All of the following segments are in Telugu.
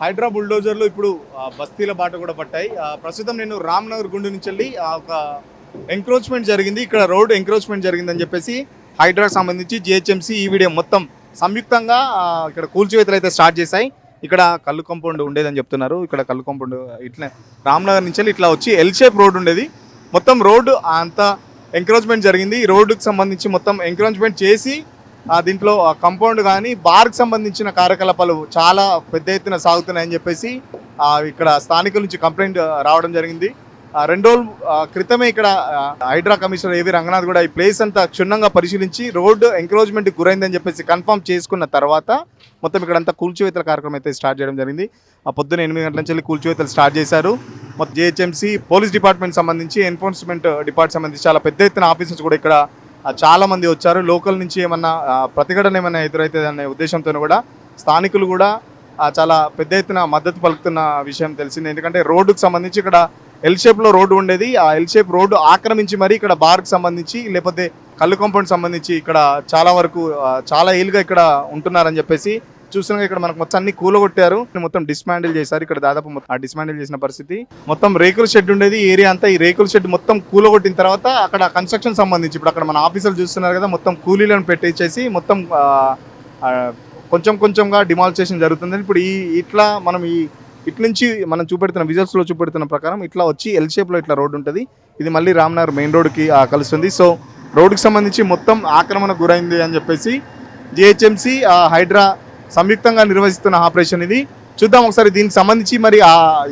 హైడ్రా బుల్డోజర్లు ఇప్పుడు బస్తీల బాట కూడా పట్టాయి. ప్రస్తుతం నేను రామ్నగర్ గుండు నుంచి వెళ్ళి ఒక ఎంక్రోచ్మెంట్ జరిగింది, ఇక్కడ రోడ్ ఎంక్రోచ్మెంట్ జరిగిందని చెప్పేసి హైడ్రాకి సంబంధించి జిహెచ్ఎంసీ ఈవీడియం మొత్తం సంయుక్తంగా ఇక్కడ కూల్చివేతలు అయితే స్టార్ట్ చేశాయి. ఇక్కడ కళ్ళు కాంపౌండ్ ఉండేదని చెప్తున్నారు. ఇక్కడ కళ్ళు కాంపౌండ్ ఇట్లా రామ్నగర్ నుంచి ఇట్లా వచ్చి ఎల్ షేప్ రోడ్ ఉండేది. మొత్తం రోడ్డు అంతా ఎంక్రోచ్మెంట్ జరిగింది. ఈ రోడ్డుకు సంబంధించి మొత్తం ఎంక్రోచ్మెంట్ చేసి దీంట్లో కంపౌండ్ కానీ బార్కి సంబంధించిన కార్యకలాపాలు చాలా పెద్ద ఎత్తున సాగుతున్నాయని చెప్పేసి ఇక్కడ స్థానికుల నుంచి కంప్లైంట్ రావడం జరిగింది. 2 రోజుల క్రితమే ఇక్కడ హైడ్రా కమిషనర్ ఏవి రంగనాథ్ కూడా ఈ ప్లేస్ అంతా క్షుణ్ణంగా పరిశీలించి రోడ్డు ఎంక్రోచ్మెంట్కి గురైందని చెప్పేసి కన్ఫర్మ్ చేసుకున్న తర్వాత మొత్తం ఇక్కడ అంతా కూల్చివేతల కార్యక్రమం అయితే స్టార్ట్ చేయడం జరిగింది. పొద్దున్న 8 గంటల నుంచి వెళ్ళి కూల్చివేతలు స్టార్ట్ చేశారు. మొత్తం జిహెచ్ఎంసీ పోలీస్ డిపార్ట్మెంట్ సంబంధించి ఎన్ఫోర్స్మెంట్ డిపార్ట్మెంట్ సంబంధించి చాలా పెద్ద ఎత్తున ఆఫీసర్స్ కూడా ఇక్కడ చాలా మంది వచ్చారు. లోకల్ నుంచి ఏమన్నా ప్రతిఘటన ఏమన్నా ఎదురైతే అనే ఉద్దేశంతో కూడా స్థానికులు కూడా చాలా పెద్ద ఎత్తున మద్దతు పలుకుతున్న విషయం తెలిసింది. ఎందుకంటే రోడ్డుకు సంబంధించి ఇక్కడ ఎల్ షేప్లో రోడ్డు ఉండేది. ఆ ఎల్ షేప్ రోడ్డు ఆక్రమించి మరి ఇక్కడ బార్కి సంబంధించి లేకపోతే కళ్ళు కాంపౌండ్ సంబంధించి ఇక్కడ చాలా వరకు చాలా ఏళ్ళుగా ఇక్కడ ఉంటున్నారని చెప్పేసి చూస్తున్నాం. ఇక్కడ మనకు మొత్తం అన్ని కూలగొట్టారు, మొత్తం డిస్మాండిల్ చేశారు. ఇక్కడ దాదాపు డిస్మాండిల్ చేసిన పరిస్థితి. మొత్తం రేకుల షెడ్ ఉండేది ఏరియా అంతా. ఈ రేకుల షెడ్ మొత్తం కూలగొట్టిన తర్వాత అక్కడ కన్స్ట్రక్షన్ సంబంధించి ఇప్పుడు అక్కడ మన ఆఫీసర్లు చూస్తున్నారు కదా, మొత్తం కూలీలను పెట్టేసేసి మొత్తం కొంచెం కొంచెంగా డిమాలిషేషన్ జరుగుతుంది. ఇప్పుడు ఇట్లా మనం ఇటు నుంచి మనం చూపెడుతున్న విజువల్స్లో చూపెడుతున్న ప్రకారం ఇట్లా వచ్చి ఎల్ షేప్లో ఇట్లా రోడ్డు ఉంటుంది. ఇది మళ్ళీ రామ్నగర్ మెయిన్ రోడ్కి కలుస్తుంది. సో రోడ్డుకి సంబంధించి మొత్తం ఆక్రమణకు గురైంది అని చెప్పేసి జిహెచ్ఎంసీ హైడ్రా సంయుక్తంగా నిర్వహిస్తున్న ఆపరేషన్ ఇది. చూద్దాం ఒకసారి దీనికి సంబంధించి మరి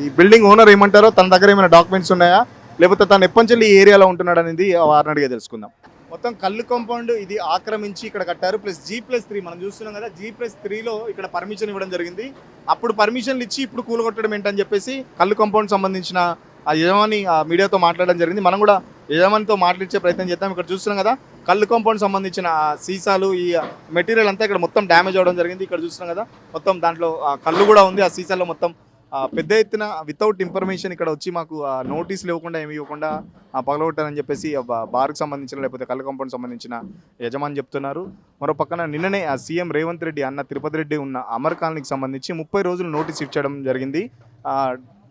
ఈ బిల్డింగ్ ఓనర్ ఏమంటారో, తన దగ్గర ఏమైనా డాక్యుమెంట్స్ ఉన్నాయా, లేకపోతే తను ఎప్పటి ఈ ఏరియాలో ఉంటున్నాడు అనేది వారిని అడిగే తెలుసుకుందాం. మొత్తం కళ్ళు కాంపౌండ్ ఇది ఆక్రమించి ఇక్కడ కట్టారు. ప్లస్ G+3 మనం చూస్తున్నాం కదా, G+3లో ఇక్కడ పర్మిషన్ ఇవ్వడం జరిగింది. అప్పుడు పర్మిషన్లు ఇచ్చి ఇప్పుడు కూలగొట్టడం ఏంటని చెప్పేసి కళ్ళు కాంపౌండ్ సంబంధించిన ఆ యజమాని మీడియాతో మాట్లాడడం జరిగింది. మనం కూడా యజమానితో మాట్లాడించే ప్రయత్నం చేద్దాం. ఇక్కడ చూస్తున్నాం కదా, కళ్ళు కాంపౌండ్ సంబంధించిన సీసాలు ఈ మెటీరియల్ అంతా ఇక్కడ మొత్తం డ్యామేజ్ అవ్వడం జరిగింది. ఇక్కడ చూస్తున్నాం కదా, మొత్తం దాంట్లో కళ్ళు కూడా ఉంది. ఆ సీసాలో మొత్తం పెద్ద ఎత్తున వితౌట్ ఇన్ఫర్మేషన్ ఇక్కడ వచ్చి మాకు నోటీసులు ఇవ్వకుండా ఏమి ఇవ్వకుండా పగలగొట్టారని చెప్పేసి బార్కి సంబంధించిన లేకపోతే కళ్ళు కాంపౌండ్ సంబంధించిన యజమాని చెప్తున్నారు. మరో పక్కన నిన్ననే సీఎం రేవంత్ రెడ్డి అన్న తిరుపతి రెడ్డి ఉన్న అమర్ కాలనీకి సంబంధించి 30 రోజులు నోటీస్ ఇచ్చడం జరిగింది.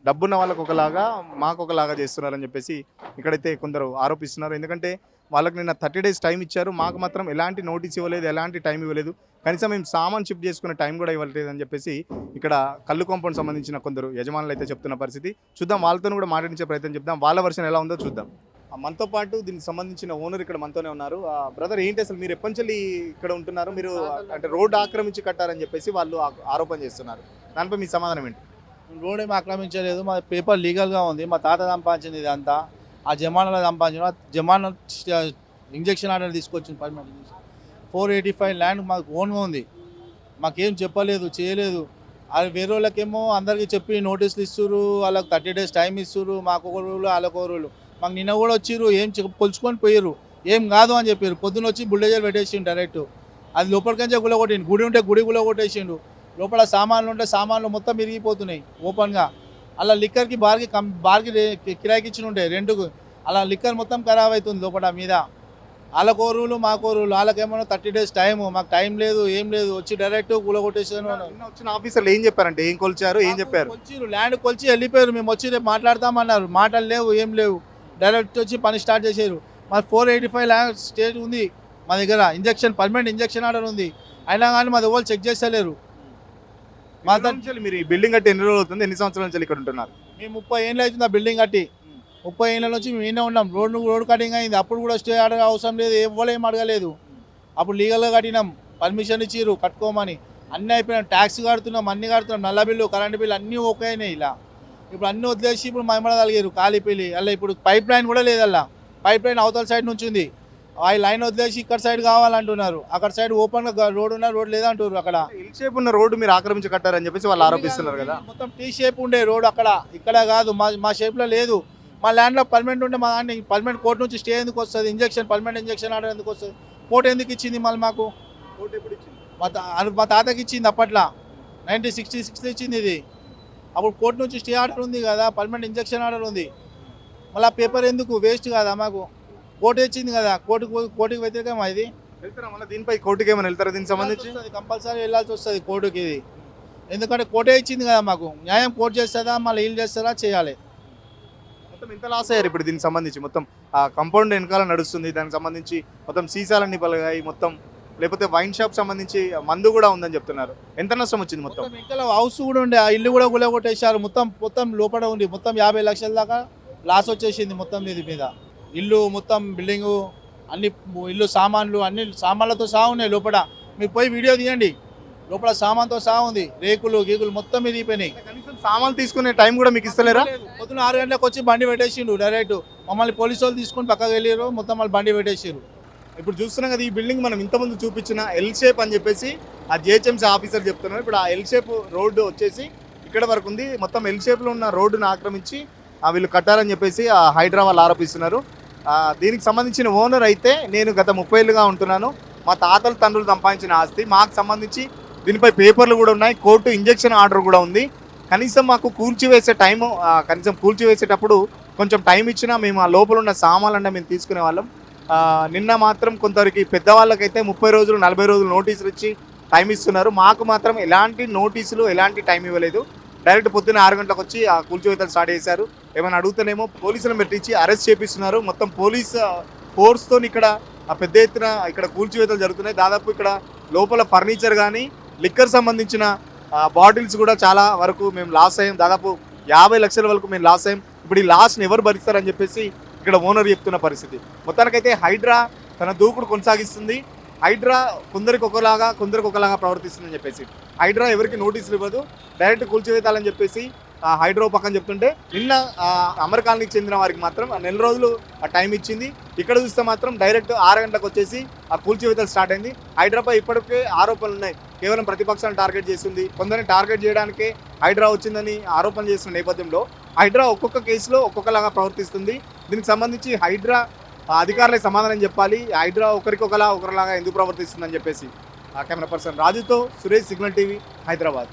డబ్బున్న వాళ్ళకు ఒకలాగా మాకు ఒకలాగా చేస్తున్నారని చెప్పేసి ఇక్కడైతే కొందరు ఆరోపిస్తున్నారు. ఎందుకంటే వాళ్ళకి నిన్న 30 days టైం ఇచ్చారు, మాకు మాత్రం ఎలాంటి నోటీస్ ఇవ్వలేదు, ఎలాంటి టైం ఇవ్వలేదు, కనీసం మేము సామాన్ షిఫ్ట్ చేసుకునే టైం కూడా ఇవ్వలేదు అని చెప్పేసి ఇక్కడ కళ్ళు కాంపౌండ్ సంబంధించిన కొందరు యజమానులు అయితే చెప్తున్న పరిస్థితి. చూద్దాం, వాళ్ళతో కూడా మాట్లాడించే ప్రయత్నం చెప్దాం, వాళ్ళ వర్షన్ ఎలా ఉందో చూద్దాం. మనతో పాటు దీనికి సంబంధించిన ఓనర్ ఇక్కడ మనతోనే ఉన్నారు. బ్రదర్, ఏంటి అసలు మీరు ఎప్పటి నుంచి ఇక్కడ ఉంటున్నారు? మీరు అంటే రోడ్డు ఆక్రమించి కట్టారని చెప్పేసి వాళ్ళు ఆరోపణ చేస్తున్నారు, దానిపై మీ సమాధానం ఏంటి? రోడ్ ఏమి ఆక్రమించలేదు, మా పేపర్ లీగల్గా ఉంది. మా తాత సంపాదించింది ఇదంతా, ఆ జమానాలో సంపాదించిన జమానా ఇంజక్షన్ ఆర్డర్ తీసుకొచ్చింది. పర్మనెంట్ 485 ల్యాండ్ మాకు ఓన్గా ఉంది, మాకేం చెప్పలేదు, చేయలేదు. అది వేరే వాళ్ళకేమో అందరికీ చెప్పి నోటీసులు ఇస్తున్నారు, వాళ్ళకి 30 days టైం ఇస్తున్నారు, మాకు ఒక రూలు వాళ్ళకు ఒక రూలు. మాకు నిన్న కూడా వచ్చిర్రు, ఏం కొలుచుకొని పోయారు, ఏం కాదు అని చెప్పారు. పొద్దున్న వచ్చి బుల్డేజర్ పెట్టేసిండు డైరెక్ట్. అది లోపలికంచే గుల కొట్టిండు, గుడి ఉంటే గుడి గుల కొట్టేసిండు. లోపల సామాన్లు ఉంటే సామాన్లు మొత్తం విరిగిపోతున్నాయి ఓపెన్గా. అలా లిక్కర్కి బార్కి కిరాయికి ఇచ్చిన ఉంటే రెండుకు, అలా లిక్కర్ మొత్తం ఖరాబ్ అవుతుంది లోపల మీద. వాళ్ళకో రూలు మాకో రూలు, వాళ్ళకేమో 30 days టైము, మాకు టైం లేదు, ఏం లేదు. వచ్చి డైరెక్ట్ కూల కొట్టేసాను. వచ్చిన ఆఫీసర్లు ఏం చెప్పారంటే, ఏం కొలిచారు, ఏం చెప్పారు? కొలిచిరు, ల్యాండ్ కొలిచి వెళ్ళిపోయారు. మేము వచ్చి రేపు మాట్లాడతామన్నారు, మాటలు లేవు, ఏం లేవు. డైరెక్ట్ వచ్చి పని స్టార్ట్ చేశారు. మాది 485 ల్యాండ్ స్టేజ్ ఉంది మా దగ్గర, పర్మనెంట్ ఇంజక్షన్ ఆర్డర్ ఉంది, అయినా కానీ మాది ఎవరు చెక్ చేస్తలేరు. మా మీరు ఈ బిల్డింగ్ కట్టి ఎన్ని రోజులు అవుతుంది, ఎన్ని సంవత్సరాల నుంచి ఇక్కడ ఉంటున్నారు? మేము 30 ఏళ్ళు అవుతుంది ఆ బిల్డింగ్ కట్టి. 30 ఏళ్ళ నుంచి మేము ఈయనే ఉన్నాం. రోడ్ కటింగ్ అయింది, అప్పుడు కూడా స్టే ఆర్డర్ అవసరం లేదు, ఎవరు ఏం అడగలేదు. అప్పుడు లీగల్గా కట్టినాం, పర్మిషన్ ఇచ్చిర్రు కట్టుకోమని, అన్నీ అయిపోయినాం. ట్యాక్స్ కడుతున్నాం, అన్నీ కడుతున్నాం, నల్ల బిల్లు, కరెంట్ బిల్లు అన్నీ ఓకే అయినాయి. ఇలా ఇప్పుడు అన్నీ వదిలేసి ఇప్పుడు మమ్మల్ని కలిగారు కాలిపిల్లి. అలా ఇప్పుడు పైప్ లైన్ కూడా లేదు, అలా పైప్ లైన్ అవతల సైడ్ నుంచి ఉంది. ఆ లైన్ వదిలేసి ఇక్కడ సైడ్ కావాలంటున్నారు, అక్కడ సైడ్ ఓపెన్గా రోడ్ ఉన్న రోడ్ లేదంటారు. అక్కడ ఎల్ షేప్ ఉన్న రోడ్డు మీరు ఆక్రమించి కట్టారని చెప్పేసి వాళ్ళు ఆరోపిస్తున్నారు కదా. మొత్తం టీ షేప్ ఉండే రోడ్ అక్కడ, ఇక్కడ కాదు, మా షేప్లో లేదు. మా ల్యాండ్లో పర్మనెంట్ ఉంటే మా దాన్ని పర్మనెంట్ కోర్టు నుంచి స్టే ఎందుకు వస్తుంది, పర్మనెంట్ ఇంజక్షన్ ఆర్డర్ ఎందుకు వస్తుంది, కోర్టు ఎందుకు ఇచ్చింది మళ్ళీ మాకు? కోర్టు ఎప్పుడు ఇచ్చింది? మా తాతకి ఇచ్చింది అప్పట్లో, 1966 ఇచ్చింది ఇది. అప్పుడు కోర్టు నుంచి స్టే ఆర్డర్ ఉంది కదా, పర్మనెంట్ ఇంజక్షన్ ఆర్డర్ ఉంది. మళ్ళీ ఆ పేపర్ ఎందుకు వేస్ట్ కదా మాకు? కోర్టు ఇచ్చింది కదా, కోర్టుకి వ్యతిరేకమా ఇది? వెళ్తారా మళ్ళీ దీనిపై? కోర్టుకి ఏమైనా వెళ్తారా దీనికి సంబంధించి? కంపల్సరీ వెళ్ళాల్సి వస్తుంది కోర్టుకి. ఇది ఎందుకంటే కోర్టే ఇచ్చింది కదా మాకు, న్యాయం కోర్టు చేస్తుందా మళ్ళీ వీళ్ళు చేస్తారా, చేయాలి. మొత్తం ఎంత లాస్ అయ్యారు ఇప్పుడు దీనికి సంబంధించి? మొత్తం కంపౌండ్ వెనకాల నడుస్తుంది, దానికి సంబంధించి మొత్తం సీసాలన్నీ పలగాయి మొత్తం, లేకపోతే వైన్ షాప్ సంబంధించి మందు కూడా ఉందని చెప్తున్నారు. ఎంత నష్టం వచ్చింది మొత్తం? మొత్తం ఇంకా హౌస్ కూడా ఉండే, ఆ ఇల్లు కూడా గులగొట్టేశారు. మొత్తం లోపల ఉంది, మొత్తం 50 లక్షల దాకా లాస్ వచ్చేసింది మొత్తం ఇది మీద. ఇల్లు మొత్తం బిల్డింగు అన్ని ఇల్లు సామాన్లు అన్ని సామాన్లతో సహా ఉన్నాయి లోపల. మీరు పోయి వీడియో తీయండి, లోపల సామాన్తో సహా ఉంది. రేకులు గీకులు మొత్తం మీద అయిపోయినాయి. కనీసం సామాన్లు తీసుకునే టైం కూడా మీకు ఇస్తలేరా? పొద్దున 6 గంటలకు వచ్చి బండి పెట్టేసిండు డైరెక్ట్. మమ్మల్ని పోలీసు వాళ్ళు తీసుకొని పక్కకు వెళ్ళారు, మొత్తం వాళ్ళు బండి పెట్టేసారు. ఇప్పుడు చూస్తున్నాం కదా, ఈ బిల్డింగ్ మనం ఇంతకుముందు చూపించిన ఎల్ షేప్ అని చెప్పేసి ఆ జిహెచ్ఎంసీ ఆఫీసర్ చెప్తున్నారు. ఇప్పుడు ఆ ఎల్ షేప్ రోడ్డు వచ్చేసి ఇక్కడ వరకు ఉంది. మొత్తం ఎల్ షేప్లో ఉన్న రోడ్డును ఆక్రమించి వీళ్ళు కట్టారని చెప్పేసి ఆ హైడ్రా వాళ్ళు ఆరోపిస్తున్నారు. దీనికి సంబంధించిన ఓనర్ అయితే నేను గత 30 ఏళ్ళుగా ఉంటున్నాను, మా తాతలు తండ్రులు సంపాదించిన ఆస్తి, మాకు సంబంధించి దీనిపై పేపర్లు కూడా ఉన్నాయి, కోర్టు ఇంజెక్షన్ ఆర్డర్ కూడా ఉంది. కనీసం మాకు కూల్చివేసే టైము, కనీసం కూల్చివేసేటప్పుడు కొంచెం టైం ఇచ్చినా మేము ఆ లోపల ఉన్న సామాన్లన్నా మేము తీసుకునే వాళ్ళం. నిన్న మాత్రం కొందరికి పెద్దవాళ్ళకైతే 30 రోజులు 40 రోజులు నోటీసులు ఇచ్చి టైం ఇస్తున్నారు. మాకు మాత్రం ఎలాంటి నోటీసులు ఎలాంటి టైం ఇవ్వలేదు. డైరెక్ట్ పొద్దున్న 6 గంటలకు వచ్చి ఆ కూల్చివేతలు స్టార్ట్ చేశారు. ఏమైనా అడుగుతానేమో పోలీసులను పెట్టించి అరెస్ట్ చేపిస్తున్నారు. మొత్తం పోలీస్ ఫోర్స్తో ఇక్కడ పెద్ద ఎత్తున ఇక్కడ కూల్చివేతలు జరుగుతున్నాయి. దాదాపు ఇక్కడ లోపల ఫర్నిచర్ కానీ లిక్కర్ సంబంధించిన బాటిల్స్ కూడా చాలా వరకు మేము లాస్ అయ్యాం. దాదాపు 50 లక్షల వరకు మేము లాస్ అయ్యాం. ఇప్పుడు ఈ లాస్ని ఎవరు భరిస్తారని చెప్పేసి ఇక్కడ ఓనర్ చెప్తున్న పరిస్థితి. మొత్తానికైతే హైడ్రా తన దూకుడు కొనసాగిస్తుంది. హైడ్రా కొందరికి ఒకలాగా ప్రవర్తిస్తుందని చెప్పేసి హైడ్రా ఎవరికి నోటీసులు ఇవ్వదు, డైరెక్ట్ కూల్చివేతాలని చెప్పేసి హైడ్రా పక్కన చెప్తుంటే, నిన్న అమెరికానికి చెందిన వారికి మాత్రం 4 రోజులు టైం ఇచ్చింది. ఇక్కడ చూస్తే మాత్రం డైరెక్ట్ 6 గంటలకు వచ్చేసి ఆ కూల్చివేతలు స్టార్ట్ అయింది. హైడ్రాపై ఇప్పటికే ఆరోపణలు ఉన్నాయి, కేవలం ప్రతిపక్షాలను టార్గెట్ చేస్తుంది, కొందరిని టార్గెట్ చేయడానికే హైడ్రా వచ్చిందని ఆరోపణలు చేస్తున్న నేపథ్యంలో హైడ్రా ఒక్కొక్క కేసులో ఒక్కొక్కలాగా ప్రవర్తిస్తుంది. దీనికి సంబంధించి హైడ్రా అధికారులకు సమాధానం చెప్పాలి, హైడ్రా ఒకరిలాగా ఎందుకు ప్రవర్తిస్తుందని చెప్పేసి. కెమెరా పర్సన్ రాజుతో సురేష్, సిగ్నల్ టీవీ, హైదరాబాద్.